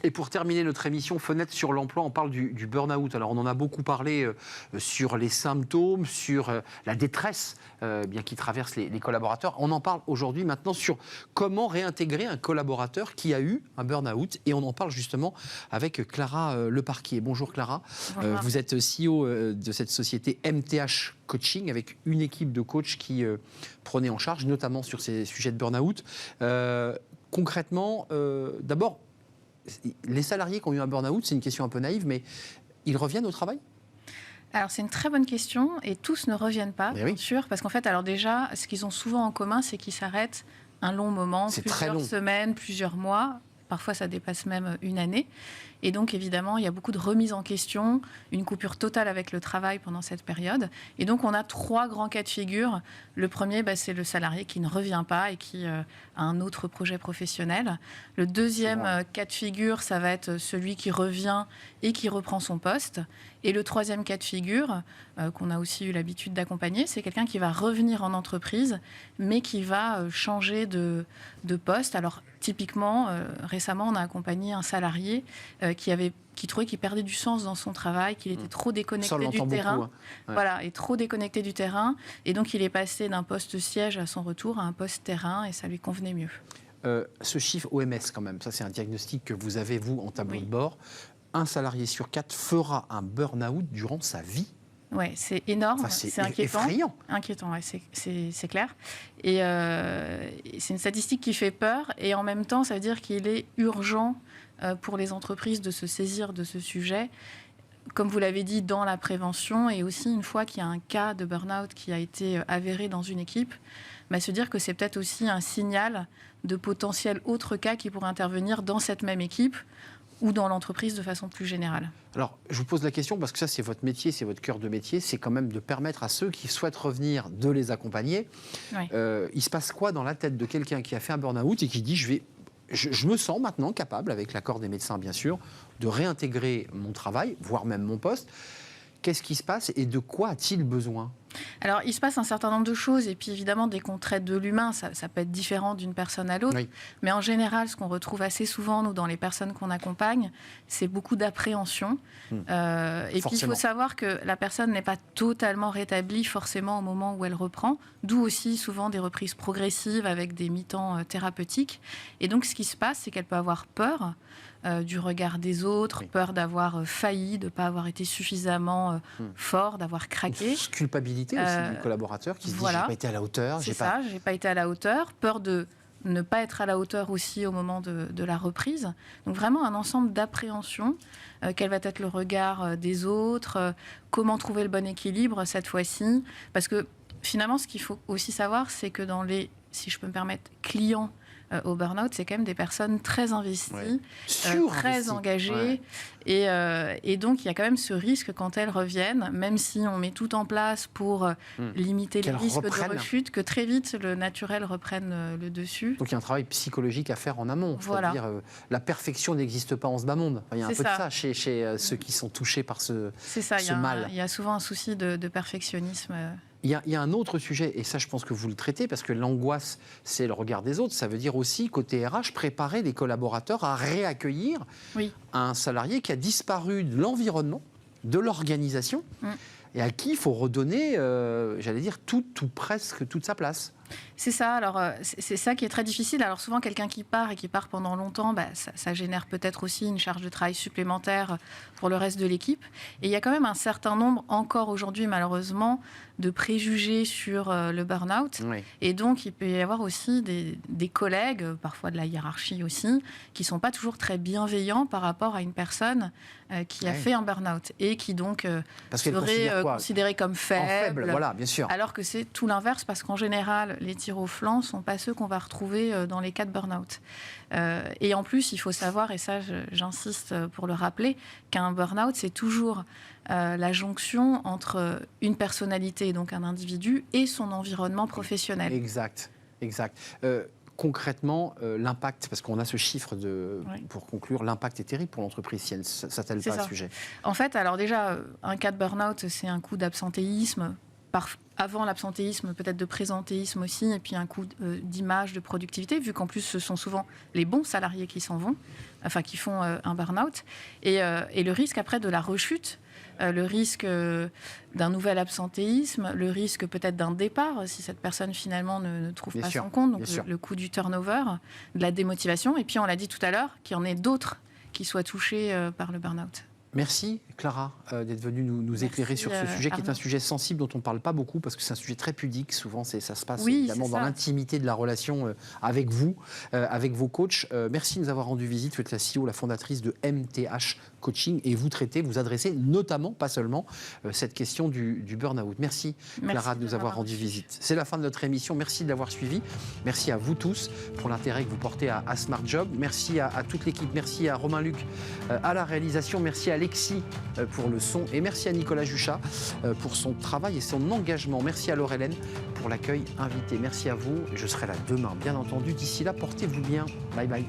Et pour terminer notre émission Fenêtre sur l'emploi, on parle du burn-out. Alors on en a beaucoup parlé sur les symptômes, sur la détresse bien qui traverse les collaborateurs. On en parle aujourd'hui maintenant sur comment réintégrer un collaborateur qui a eu un burn-out. Et on en parle justement avec Clara Leparquier. Bonjour Clara. Bonjour. Vous êtes CEO de cette société MTH Coaching avec une équipe de coachs qui prenait en charge notamment sur ces sujets de burn-out. Concrètement, d'abord, les salariés qui ont eu un burn-out, c'est une question un peu naïve, mais ils reviennent au travail ? Alors c'est une très bonne question et tous ne reviennent pas, bien sûr, parce qu'en fait, alors déjà, ce qu'ils ont souvent en commun, c'est qu'ils s'arrêtent un long moment, plusieurs semaines, plusieurs mois, parfois ça dépasse même une année. Et donc, évidemment, il y a beaucoup de remises en question, une coupure totale avec le travail pendant cette période. Et donc, on a 3 grands cas de figure. Le premier, c'est le salarié qui ne revient pas et qui a un autre projet professionnel. Le deuxième cas de figure, ça va être celui qui revient et qui reprend son poste. Et le troisième cas de figure, qu'on a aussi eu l'habitude d'accompagner, c'est quelqu'un qui va revenir en entreprise, mais qui va changer de poste. Alors, typiquement, récemment, on a accompagné un salarié qui trouvait qu'il perdait du sens dans son travail, qu'il était trop déconnecté du terrain. Beaucoup, hein. Voilà, et trop déconnecté du terrain. Et donc, il est passé d'un poste siège à son retour à un poste terrain, et ça lui convenait mieux. Ce chiffre OMS, quand même, ça c'est un diagnostic que vous avez, vous, en tableau de bord. Un salarié sur 4 fera un burn-out durant sa vie. Oui, c'est énorme, c'est inquiétant. Effrayant. Inquiétant, ouais, c'est clair. Et c'est une statistique qui fait peur, et en même temps, ça veut dire qu'il est urgent pour les entreprises de se saisir de ce sujet, comme vous l'avez dit, dans la prévention, et aussi une fois qu'il y a un cas de burn-out qui a été avéré dans une équipe, se dire que c'est peut-être aussi un signal de potentiels autres cas qui pourraient intervenir dans cette même équipe ou dans l'entreprise de façon plus générale. Alors, je vous pose la question parce que ça, c'est votre métier, c'est votre cœur de métier, c'est quand même de permettre à ceux qui souhaitent revenir de les accompagner. Oui. Il se passe quoi dans la tête de quelqu'un qui a fait un burn-out et qui dit je me sens maintenant capable, avec l'accord des médecins bien sûr, de réintégrer mon travail, voire même mon poste. Qu'est-ce qui se passe et de quoi a-t-il besoin ? Alors, il se passe un certain nombre de choses, et puis évidemment, dès qu'on traite de l'humain, ça peut être différent d'une personne à l'autre. Oui. Mais en général, ce qu'on retrouve assez souvent, nous, dans les personnes qu'on accompagne, c'est beaucoup d'appréhension. Et puis, il faut savoir que la personne n'est pas totalement rétablie forcément au moment où elle reprend, d'où aussi souvent des reprises progressives avec des mi-temps thérapeutiques. Et donc, ce qui se passe, c'est qu'elle peut avoir peur du regard des autres, peur d'avoir failli, de ne pas avoir été suffisamment fort, d'avoir craqué. Une culpabilité aussi du collaborateur qui se dit j'ai pas été à la hauteur. J'ai pas été à la hauteur. Peur de ne pas être à la hauteur aussi au moment de la reprise. Donc vraiment un ensemble d'appréhensions. Quel va être le regard des autres, comment trouver le bon équilibre cette fois-ci. Parce que finalement, ce qu'il faut aussi savoir, c'est que dans les, si je peux me permettre, clients au burn-out, c'est quand même des personnes très investies, très engagées. Et donc, il y a quand même ce risque quand elles reviennent, même si on met tout en place pour limiter les risques de rechute, que très vite le naturel reprenne le dessus. Donc, il y a un travail psychologique à faire en amont. Voilà. C'est-à-dire, la perfection n'existe pas en ce bas monde. Il y a un peu de ça chez ceux qui sont touchés par ce mal. Il y a souvent un souci de perfectionnisme. Il y a un autre sujet, et ça je pense que vous le traitez, parce que l'angoisse, c'est le regard des autres. Ça veut dire aussi, côté RH, préparer les collaborateurs à réaccueillir un salarié qui a disparu de l'environnement, de l'organisation, et à qui il faut redonner, j'allais dire, tout ou presque toute sa place. C'est ça, alors c'est ça qui est très difficile. Alors souvent, quelqu'un qui part et qui part pendant longtemps, ça génère peut-être aussi une charge de travail supplémentaire pour le reste de l'équipe. Et il y a quand même un certain nombre, encore aujourd'hui malheureusement, de préjugés sur le burn-out. Oui. Et donc, il peut y avoir aussi des collègues, parfois de la hiérarchie aussi, qui ne sont pas toujours très bienveillants par rapport à une personne qui a fait un burn-out et qui donc serait considérée comme faible. Voilà, bien sûr. Alors que c'est tout l'inverse, parce qu'en général, les tirs au flanc ne sont pas ceux qu'on va retrouver dans les cas de burn-out. Et en plus, il faut savoir, et ça j'insiste pour le rappeler, qu'un burn-out, c'est toujours la jonction entre une personnalité, donc un individu, et son environnement professionnel. Exact. Concrètement, l'impact, parce qu'on a ce chiffre pour conclure, l'impact est terrible pour l'entreprise si elle ne s'attelle pas à ce sujet. En fait, alors déjà, un cas de burn-out, c'est un coup d'absentéisme avant l'absentéisme, peut-être de présentéisme aussi, et puis un coup d'image, de productivité, vu qu'en plus ce sont souvent les bons salariés qui s'en vont, enfin qui font un burn-out, et le risque après de la rechute, le risque d'un nouvel absentéisme, le risque peut-être d'un départ si cette personne finalement ne trouve pas son compte, donc le coût du turnover, de la démotivation, et puis on l'a dit tout à l'heure, qu'il y en ait d'autres qui soient touchés par le burn-out. Merci Clara d'être venue nous éclairer sur ce sujet qui est un sujet sensible dont on ne parle pas beaucoup parce que c'est un sujet très pudique. Souvent, ça se passe évidemment dans l'intimité de la relation avec vous, avec vos coachs. Merci de nous avoir rendu visite. Vous êtes la CEO, la fondatrice de MTH Coaching et vous adressez notamment, pas seulement, cette question du burn-out. Merci Clara de nous avoir rendu visite. C'est la fin de notre émission. Merci de l'avoir suivi. Merci à vous tous pour l'intérêt que vous portez à Smart Job. Merci à toute l'équipe. Merci à Romain Luc à la réalisation. Merci à Alexis pour le son et merci à Nicolas Juchat pour son travail et son engagement. Merci à Laure-Hélène pour l'accueil invité. Merci à vous. Je serai là demain, bien entendu. D'ici là, portez-vous bien. Bye bye.